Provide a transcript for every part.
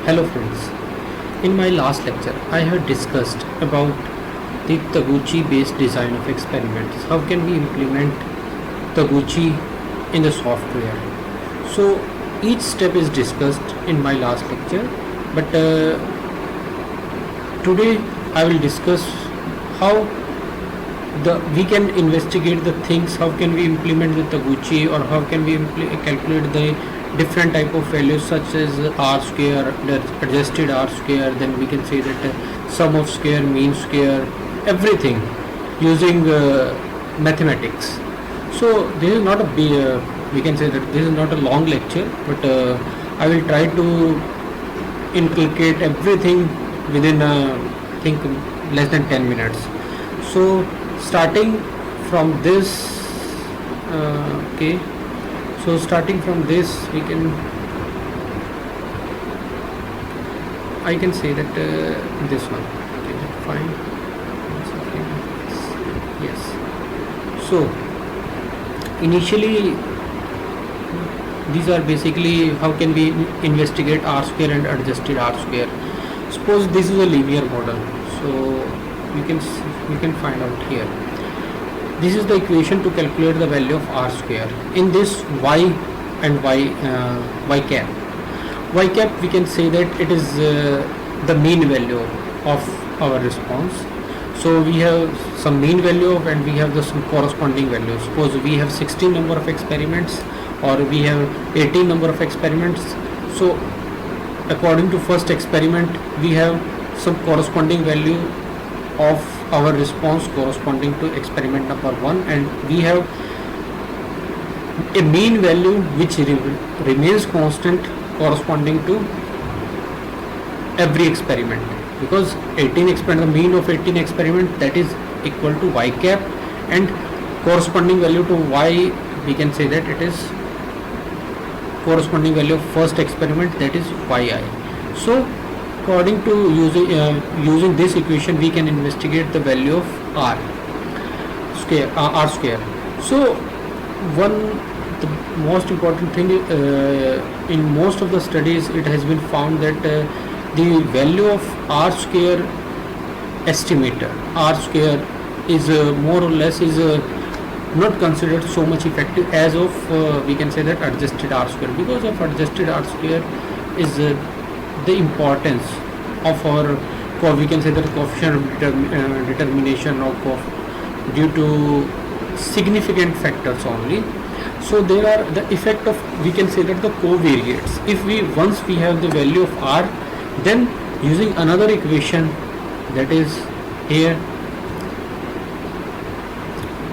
Hello friends, in my last lecture I have discussed about the Taguchi based design of experiments. How can we implement Taguchi in the software? So each step is discussed in my last lecture, but today I will discuss how we can investigate the things, how can we implement the Taguchi, or how can we calculate the different type of values such as r square, the adjusted r square, then we can say that sum of square, mean square, everything using mathematics. So this is not a we can say that this is not a long lecture, but I will try to inculcate everything within I think less than 10 minutes. So starting from this, okay, so starting from this I can say that this one, okay, fine, yes. So initially these are basically how can we investigate r square and adjusted r square. Suppose this is a linear model, so you can find out here. This is the equation to calculate the value of r square. In this y and y cap. Y cap, we can say that it is the mean value of our response. So we have some mean value and we have some corresponding value. Suppose we have 16 number of experiments or we have 18 number of experiments. So according to first experiment we have some corresponding value of our response corresponding to experiment number 1, and we have a mean value which remains constant corresponding to every experiment, because 18 experiment, the mean of 18 experiment, that is equal to y cap, and corresponding value to y, we can say that it is corresponding value of first experiment, that is yi. So according to using this equation we can investigate the value of r square. So the most important thing in most of the studies it has been found that the value of r square estimator, r square is more or less is not considered so much effective as of we can say that adjusted r square, because of adjusted r square is the importance of our we can say that coefficient of determination of due to significant factors only. So there are the effect of, we can say that the covariates. If we once we have the value of r, then using another equation, that is here,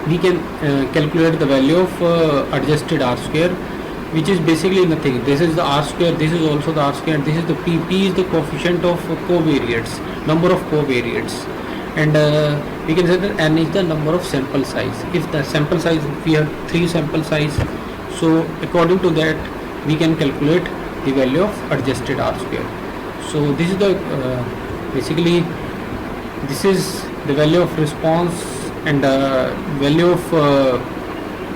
we can calculate the value of adjusted r square, which is basically nothing. This is the r square, this is also the r square, this is the p is the coefficient of covariates, number of covariates, and we can say that n is the number of sample size. If the sample size, we have 3 sample size, so according to that we can calculate the value of adjusted r square. So this is the basically this is the value of response and value of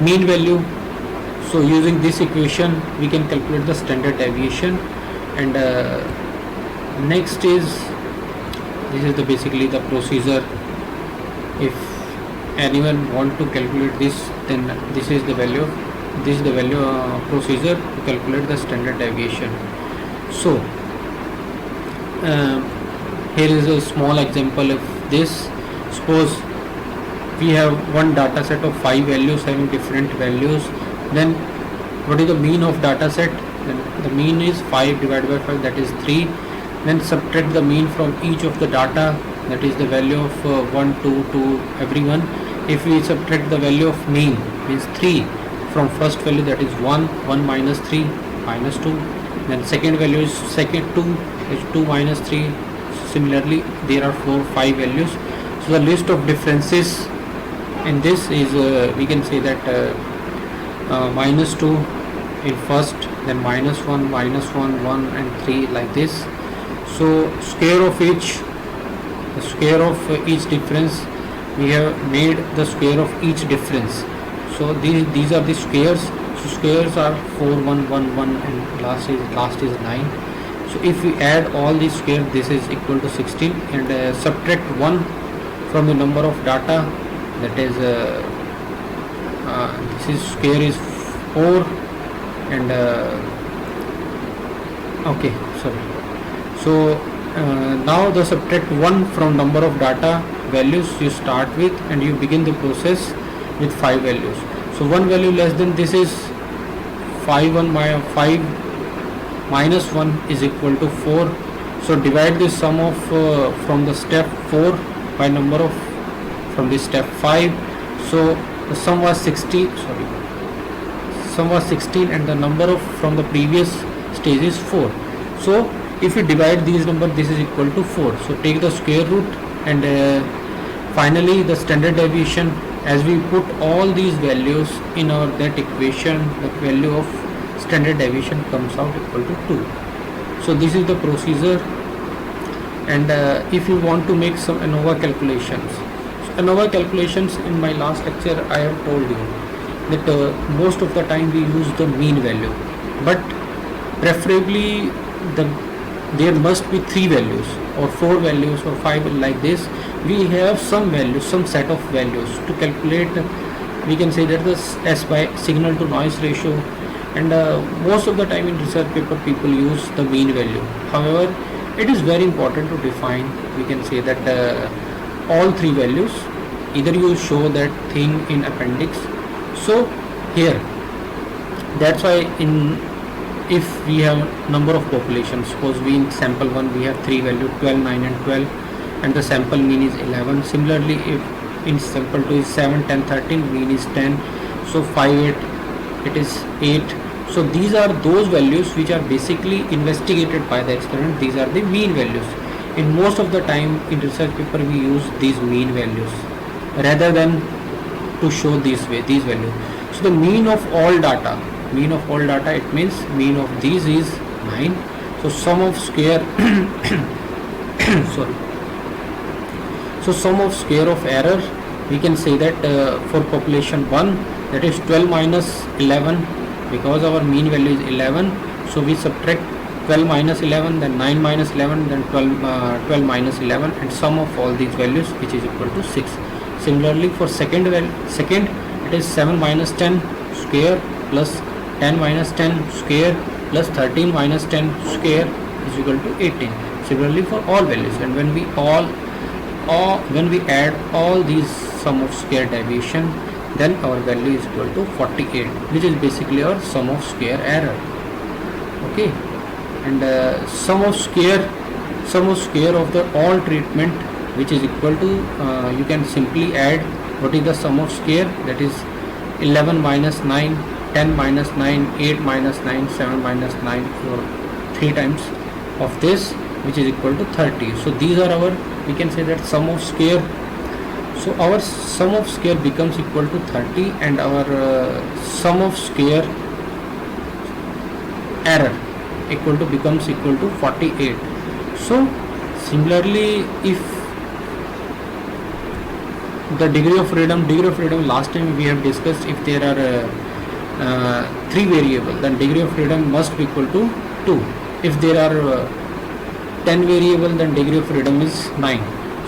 mean value. So using this equation we can calculate the standard deviation, and next is this is the basically the procedure. If anyone want to calculate this, then this is the value procedure to calculate the standard deviation. So here is a small example of this. Suppose we have one data set of 5 values having different values. Then what is the mean of data set? Then the mean is 5 divided by 5, that is 3. Then subtract the mean from each of the data, that is the value of 1, 2 to everyone. If we subtract the value of mean, means 3 from first value, that is 1 minus 3 minus 2. Then second value is 2 is 2 minus 3. Similarly there are 5 values. So the list of differences in this is we can say that minus 2 in first, then minus 1, 1 and 3, like this. So square of each difference, we have made the square of each difference. So these are the squares. So squares are 4, 1, 1, 1, and last is 9. So if we add all these square, this is equal to 16, and subtract 1 from the number of data, that is this is square is 4, and okay, sorry. So now the subtract 1 from number of data values you start with, and you begin the process with 5 values. So one value less than this is 5 minus 1 is equal to 4. So divide the sum of from the step 4 by number of from the step 5. So the sum was 16, and the number of from the previous stage is 4. So if you divide these numbers, this is equal to 4. So take the square root, and finally the standard deviation, as we put all these values in our that equation, the value of standard deviation comes out equal to 2. So this is the procedure. And if you want to make some ANOVA calculations, so ANOVA calculations, in my last lecture I have told you that most of the time we use the mean value, but preferably there must be 3 values or 4 values or 5, like this. We have some values, some set of values to calculate. We can say that the S by signal to noise ratio, and most of the time in research paper people use the mean value. However, it is very important to define, we can say that all 3 values, either you show that thing in appendix. So here, that's why if we have number of populations, suppose we in sample 1 we have 3 value, 12, 9 and 12, and the sample mean is 11. Similarly, if in sample 2 is 7, 10, 13, mean is 10, so 5, 8, it is 8. So these are those values which are basically investigated by the experiment. These are the mean values. In most of the time in research paper we use these mean values rather than to show this way, these values. So the mean of all data, it means mean of these is 9. So sum of square sorry. So sum of square of error, we can say that for population 1, that is 12 minus 11, because our mean value is 11. So we subtract 12 minus 11, then 9 minus 11, then 12 minus 11, and sum of all these values, which is equal to 6. Similarly for second, it is 7 minus 10 square plus 10 minus 10 square plus 13 minus 10 square is equal to 18. Similarly for all values, and when we add all these sum of square deviation, then our value is equal to 48, which is basically our sum of square error. Okay, and sum of square of the all treatment, which is equal to you can simply add what is the sum of square, that is 11 minus 9, 10 minus 9, 8 minus 9, 7 minus 9, or 3 times of this, which is equal to 30. So these are our, we can say that sum of square. So our sum of square becomes equal to 30, and our sum of square error becomes equal to 48. So similarly, if the degree of freedom, last time we have discussed, if there are 3 variables, then degree of freedom must be equal to 2. If there are 10 variables, then degree of freedom is 9.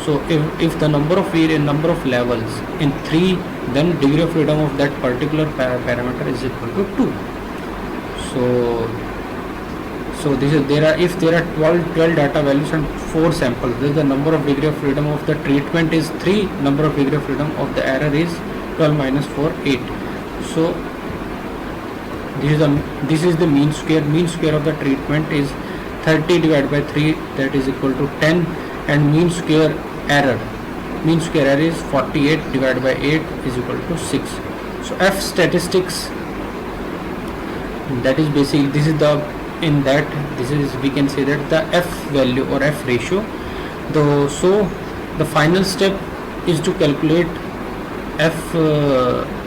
So if the number of levels in 3, then degree of freedom of that particular parameter is equal to 2. So this is, if there are 12 data values and 4 samples, then the number of degree of freedom of the treatment is 3, number of degree of freedom of the error is 12 minus 4, 8. So this is the mean square. Mean square of the treatment is 30 divided by 3, that is equal to 10, and mean square error is 48 divided by 8 is equal to 6. So F statistics, that is basically, this is we can say that the F value or F ratio. So the final step is to calculate F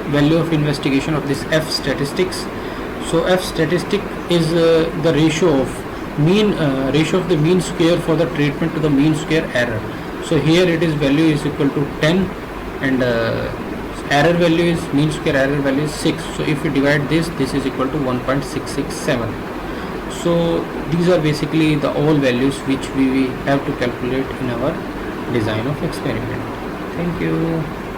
value of investigation of this F statistics. So F statistic is the ratio of the mean square for the treatment to the mean square error. So here it is value is equal to 10, and error value is, mean square error value is 6. So if we divide this is equal to 1.667. So these are basically the all values which we have to calculate in our design of experiment. Thank you.